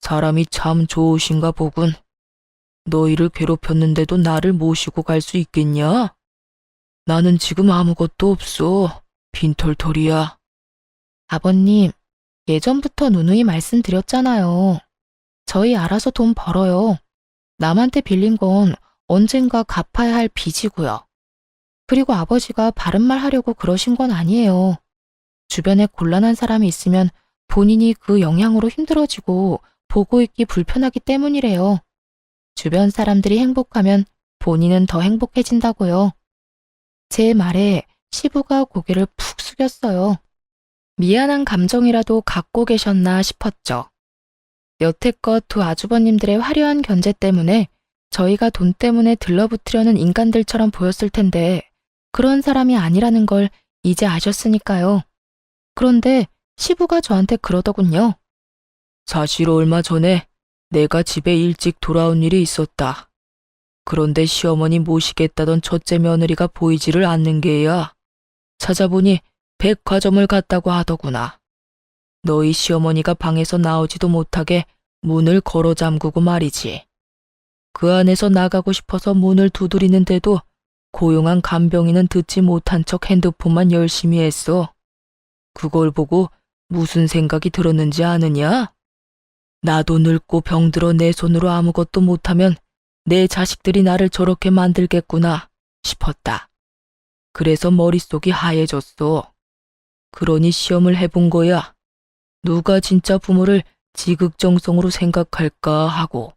사람이 참 좋으신가 보군. 너희를 괴롭혔는데도 나를 모시고 갈 수 있겠냐? 나는 지금 아무것도 없어. 빈털털이야. 아버님, 예전부터 누누이 말씀드렸잖아요. 저희 알아서 돈 벌어요. 남한테 빌린 건 언젠가 갚아야 할 빚이고요. 그리고 아버지가 바른 말 하려고 그러신 건 아니에요. 주변에 곤란한 사람이 있으면 본인이 그 영향으로 힘들어지고 보고 있기 불편하기 때문이래요. 주변 사람들이 행복하면 본인은 더 행복해진다고요. 제 말에 시부가 고개를 푹 숙였어요. 미안한 감정이라도 갖고 계셨나 싶었죠. 여태껏 두 아주버님들의 화려한 견제 때문에 저희가 돈 때문에 들러붙으려는 인간들처럼 보였을 텐데 그런 사람이 아니라는 걸 이제 아셨으니까요. 그런데 시부가 저한테 그러더군요. 사실 얼마 전에 내가 집에 일찍 돌아온 일이 있었다. 그런데 시어머니 모시겠다던 첫째 며느리가 보이지를 않는 게야. 찾아보니 백화점을 갔다고 하더구나. 너희 시어머니가 방에서 나오지도 못하게 문을 걸어 잠그고 말이지. 그 안에서 나가고 싶어서 문을 두드리는데도 고용한 간병인은 듣지 못한 척 핸드폰만 열심히 했어. 그걸 보고 무슨 생각이 들었는지 아느냐? 나도 늙고 병들어 내 손으로 아무것도 못하면 내 자식들이 나를 저렇게 만들겠구나 싶었다. 그래서 머릿속이 하얘졌어. 그러니 시험을 해본 거야. 누가 진짜 부모를 지극정성으로 생각할까 하고.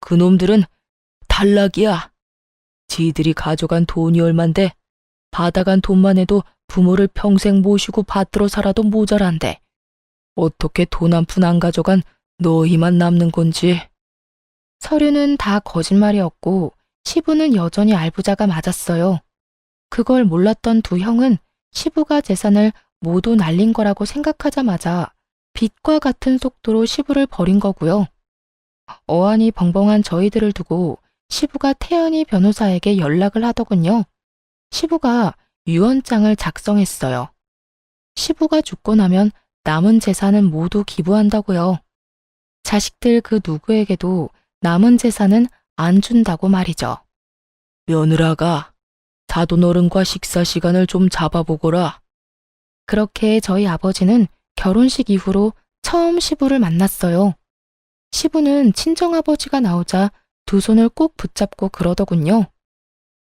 그놈들은 탈락이야. 지들이 가져간 돈이 얼만데 받아간 돈만 해도 부모를 평생 모시고 받들어 살아도 모자란데 어떻게 돈 한 푼 안 가져간 너희만 남는 건지. 서류는 다 거짓말이었고 시부는 여전히 알부자가 맞았어요. 그걸 몰랐던 두 형은 시부가 재산을 모두 날린 거라고 생각하자마자 빛과 같은 속도로 시부를 버린 거고요. 어안이 벙벙한 저희들을 두고 시부가 태연이 변호사에게 연락을 하더군요. 시부가 유언장을 작성했어요. 시부가 죽고 나면 남은 재산은 모두 기부한다고요. 자식들 그 누구에게도 남은 재산은 안 준다고 말이죠. 며느라가 사돈어른과 식사 시간을 좀 잡아보거라. 그렇게 저희 아버지는 결혼식 이후로 처음 시부를 만났어요. 시부는 친정아버지가 나오자 두 손을 꼭 붙잡고 그러더군요.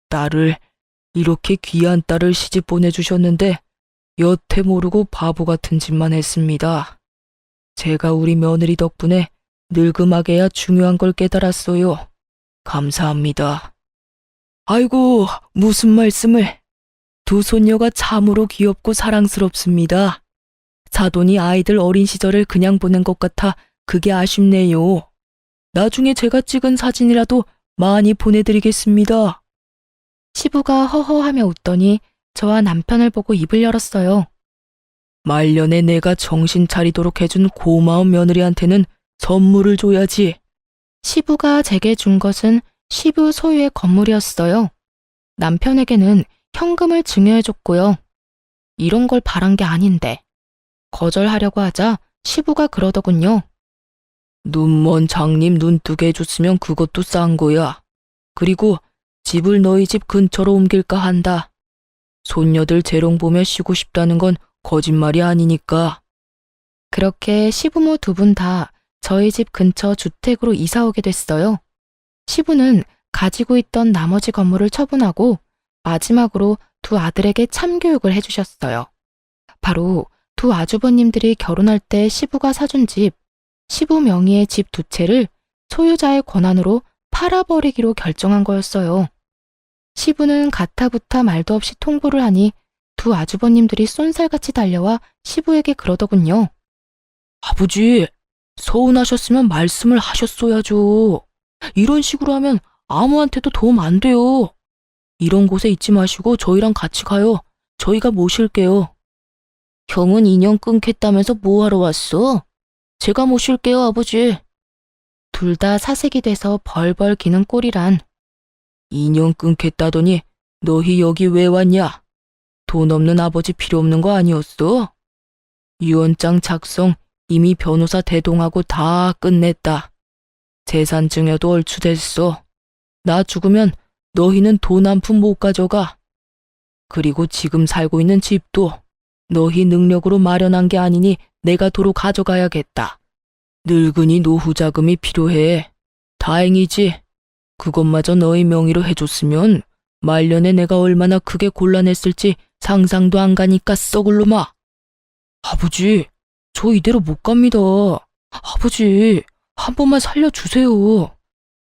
딸을, 이렇게 귀한 딸을 시집 보내주셨는데 여태 모르고 바보 같은 짓만 했습니다. 제가 우리 며느리 덕분에 늙음하게야 중요한 걸 깨달았어요. 감사합니다. 아이고, 무슨 말씀을. 두 손녀가 참으로 귀엽고 사랑스럽습니다. 사돈이 아이들 어린 시절을 그냥 보낸 것 같아 그게 아쉽네요. 나중에 제가 찍은 사진이라도 많이 보내드리겠습니다. 시부가 허허하며 웃더니 저와 남편을 보고 입을 열었어요. 말년에 내가 정신 차리도록 해준 고마운 며느리한테는 선물을 줘야지. 시부가 제게 준 것은 시부 소유의 건물이었어요. 남편에게는 현금을 증여해줬고요. 이런 걸 바란 게 아닌데 거절하려고 하자 시부가 그러더군요. 눈먼 장님 눈뜨게 해줬으면 그것도 싼 거야. 그리고 집을 너희 집 근처로 옮길까 한다. 손녀들 재롱 보며 쉬고 싶다는 건 거짓말이 아니니까. 그렇게 시부모 두 분 다 저희 집 근처 주택으로 이사 오게 됐어요. 시부는 가지고 있던 나머지 건물을 처분하고 마지막으로 두 아들에게 참교육을 해주셨어요. 바로 두 아주버님들이 결혼할 때 시부가 사준 집, 시부 명의의 집 두 채를 소유자의 권한으로 팔아버리기로 결정한 거였어요. 시부는 가타부타 말도 없이 통보를 하니 두 아주버님들이 쏜살같이 달려와 시부에게 그러더군요. 아버지, 서운하셨으면 말씀을 하셨어야죠. 이런 식으로 하면 아무한테도 도움 안 돼요. 이런 곳에 있지 마시고 저희랑 같이 가요. 저희가 모실게요. 형은 인연 끊겠다면서 뭐하러 왔어? 제가 모실게요, 아버지. 둘 다 사색이 돼서 벌벌 기는 꼴이란. 인연 끊겠다더니 너희 여기 왜 왔냐? 돈 없는 아버지 필요 없는 거 아니었어? 유언장 작성 이미 변호사 대동하고 다 끝냈다. 재산 증여도 얼추 됐어. 나 죽으면 너희는 돈 한 푼 못 가져가. 그리고 지금 살고 있는 집도 너희 능력으로 마련한 게 아니니 내가 도로 가져가야겠다. 늙은이 노후 자금이 필요해. 다행이지. 그것마저 너희 명의로 해줬으면 말년에 내가 얼마나 크게 곤란했을지 상상도 안 가니까 썩을 놈아. 아버지, 저 이대로 못 갑니다. 아버지, 한 번만 살려주세요.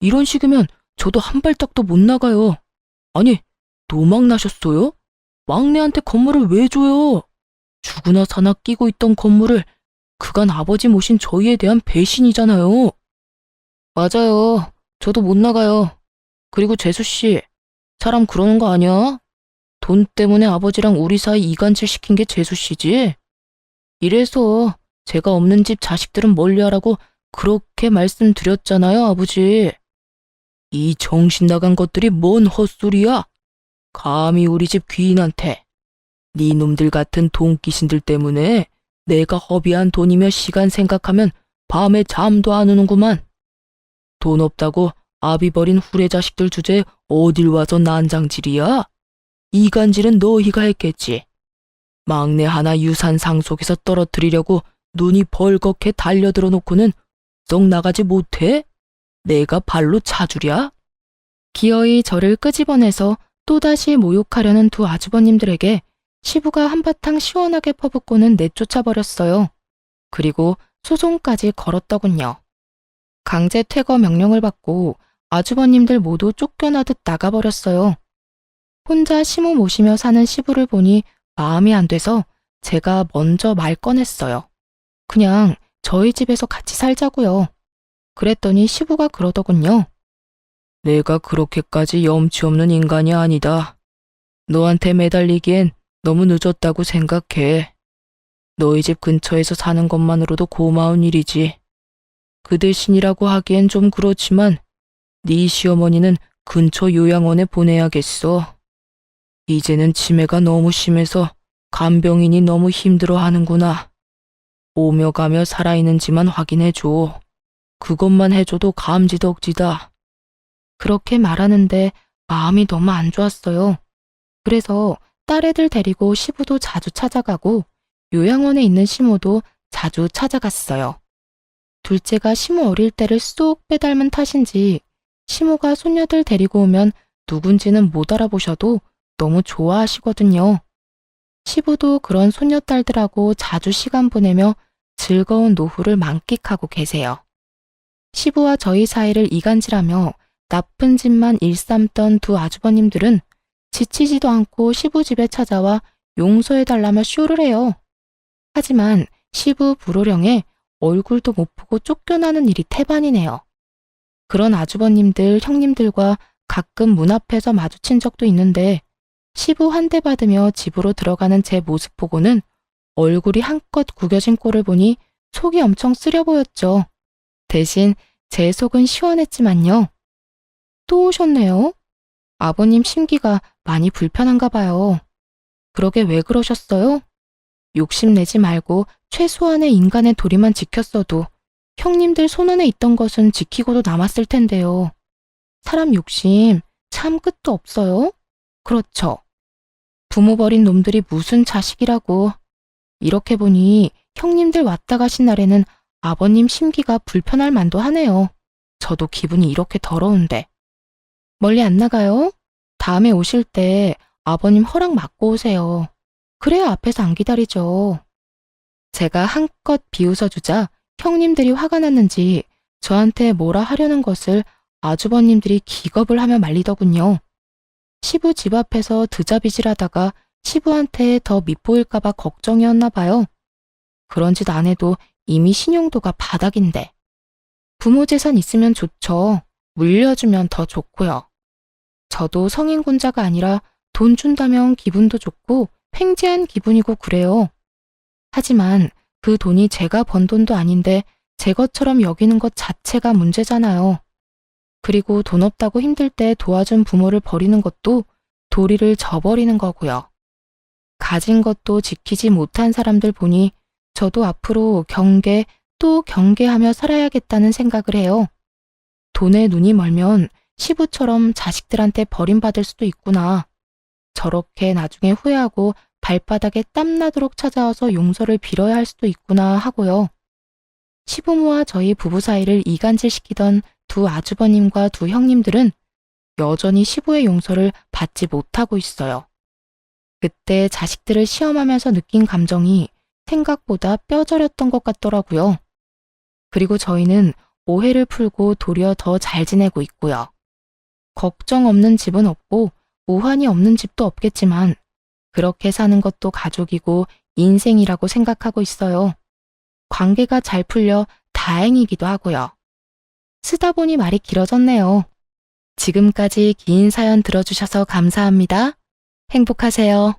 이런 식이면 저도 한 발짝도 못 나가요. 아니, 노망 나셨어요? 막내한테 건물을 왜 줘요? 죽으나 사나 끼고 있던 건물을 그간 아버지 모신 저희에 대한 배신이잖아요. 맞아요. 저도 못 나가요. 그리고 재수씨, 사람 그러는 거 아니야? 돈 때문에 아버지랑 우리 사이 이간질 시킨 게 재수씨지? 이래서 제가 없는 집 자식들은 멀리하라고 그렇게 말씀드렸잖아요, 아버지. 이 정신 나간 것들이 뭔 헛소리야? 감히 우리 집 귀인한테. 네 놈들 같은 돈귀신들 때문에 내가 허비한 돈이며 시간 생각하면 밤에 잠도 안 오는구만. 돈 없다고 아비 버린 후레 자식들 주제에 어딜 와서 난장질이야? 이간질은 너희가 했겠지. 막내 하나 유산 상속에서 떨어뜨리려고 눈이 벌겋게 달려들어 놓고는 썩 나가지 못해? 내가 발로 차주랴? 기어이 저를 끄집어내서 또다시 모욕하려는 두 아주버님들에게 시부가 한바탕 시원하게 퍼붓고는 내쫓아버렸어요. 그리고 소송까지 걸었더군요. 강제 퇴거 명령을 받고 아주버님들 모두 쫓겨나듯 나가버렸어요. 혼자 시모 모시며 사는 시부를 보니 마음이 안 돼서 제가 먼저 말 꺼냈어요. 그냥 저희 집에서 같이 살자고요. 그랬더니 시부가 그러더군요. 내가 그렇게까지 염치 없는 인간이 아니다. 너한테 매달리기엔 너무 늦었다고 생각해. 너희 집 근처에서 사는 것만으로도 고마운 일이지. 그 대신이라고 하기엔 좀 그렇지만 네 시어머니는 근처 요양원에 보내야겠어. 이제는 치매가 너무 심해서 간병인이 너무 힘들어하는구나. 오며 가며 살아있는지만 확인해줘. 그것만 해줘도 감지덕지다. 그렇게 말하는데 마음이 너무 안 좋았어요. 그래서 딸애들 데리고 시부도 자주 찾아가고 요양원에 있는 시모도 자주 찾아갔어요. 둘째가 시모 어릴 때를 쏙 빼닮은 탓인지 시모가 손녀들 데리고 오면 누군지는 못 알아보셔도 너무 좋아하시거든요. 시부도 그런 손녀딸들하고 자주 시간 보내며 즐거운 노후를 만끽하고 계세요. 시부와 저희 사이를 이간질하며 나쁜 짓만 일삼던 두 아주버님들은 지치지도 않고 시부 집에 찾아와 용서해달라며 쇼를 해요. 하지만 시부 불호령에 얼굴도 못 보고 쫓겨나는 일이 태반이네요. 그런 아주버님들, 형님들과 가끔 문 앞에서 마주친 적도 있는데 시부 한 대 받으며 집으로 들어가는 제 모습 보고는 얼굴이 한껏 구겨진 꼴을 보니 속이 엄청 쓰려 보였죠. 대신 제 속은 시원했지만요. 또 오셨네요. 아버님 심기가 많이 불편한가 봐요. 그러게 왜 그러셨어요? 욕심내지 말고 최소한의 인간의 도리만 지켰어도 형님들 손안에 있던 것은 지키고도 남았을 텐데요. 사람 욕심 참 끝도 없어요. 그렇죠. 부모 버린 놈들이 무슨 자식이라고. 이렇게 보니 형님들 왔다 가신 날에는 아버님 심기가 불편할 만도 하네요. 저도 기분이 이렇게 더러운데. 멀리 안 나가요? 다음에 오실 때 아버님 허락 받고 오세요. 그래야 앞에서 안 기다리죠. 제가 한껏 비웃어주자 형님들이 화가 났는지 저한테 뭐라 하려는 것을 아주버님들이 기겁을 하며 말리더군요. 시부 집 앞에서 드자비질하다가 시부한테 더 밉보일까봐 걱정이었나 봐요. 그런 짓 안 해도 이미 신용도가 바닥인데. 부모 재산 있으면 좋죠. 물려주면 더 좋고요. 저도 성인군자가 아니라 돈 준다면 기분도 좋고 횡재한 기분이고 그래요. 하지만 그 돈이 제가 번 돈도 아닌데 제 것처럼 여기는 것 자체가 문제잖아요. 그리고 돈 없다고 힘들 때 도와준 부모를 버리는 것도 도리를 저버리는 거고요. 가진 것도 지키지 못한 사람들 보니 저도 앞으로 경계 또 경계하며 살아야겠다는 생각을 해요. 돈에 눈이 멀면 시부처럼 자식들한테 버림받을 수도 있구나. 저렇게 나중에 후회하고 발바닥에 땀나도록 찾아와서 용서를 빌어야 할 수도 있구나 하고요. 시부모와 저희 부부 사이를 이간질시키던 두 아주버님과 두 형님들은 여전히 시부의 용서를 받지 못하고 있어요. 그때 자식들을 시험하면서 느낀 감정이 생각보다 뼈저렸던 것 같더라고요. 그리고 저희는 오해를 풀고 도리어 더 잘 지내고 있고요. 걱정 없는 집은 없고 우환이 없는 집도 없겠지만 그렇게 사는 것도 가족이고 인생이라고 생각하고 있어요. 관계가 잘 풀려 다행이기도 하고요. 쓰다 보니 말이 길어졌네요. 지금까지 긴 사연 들어주셔서 감사합니다. 행복하세요.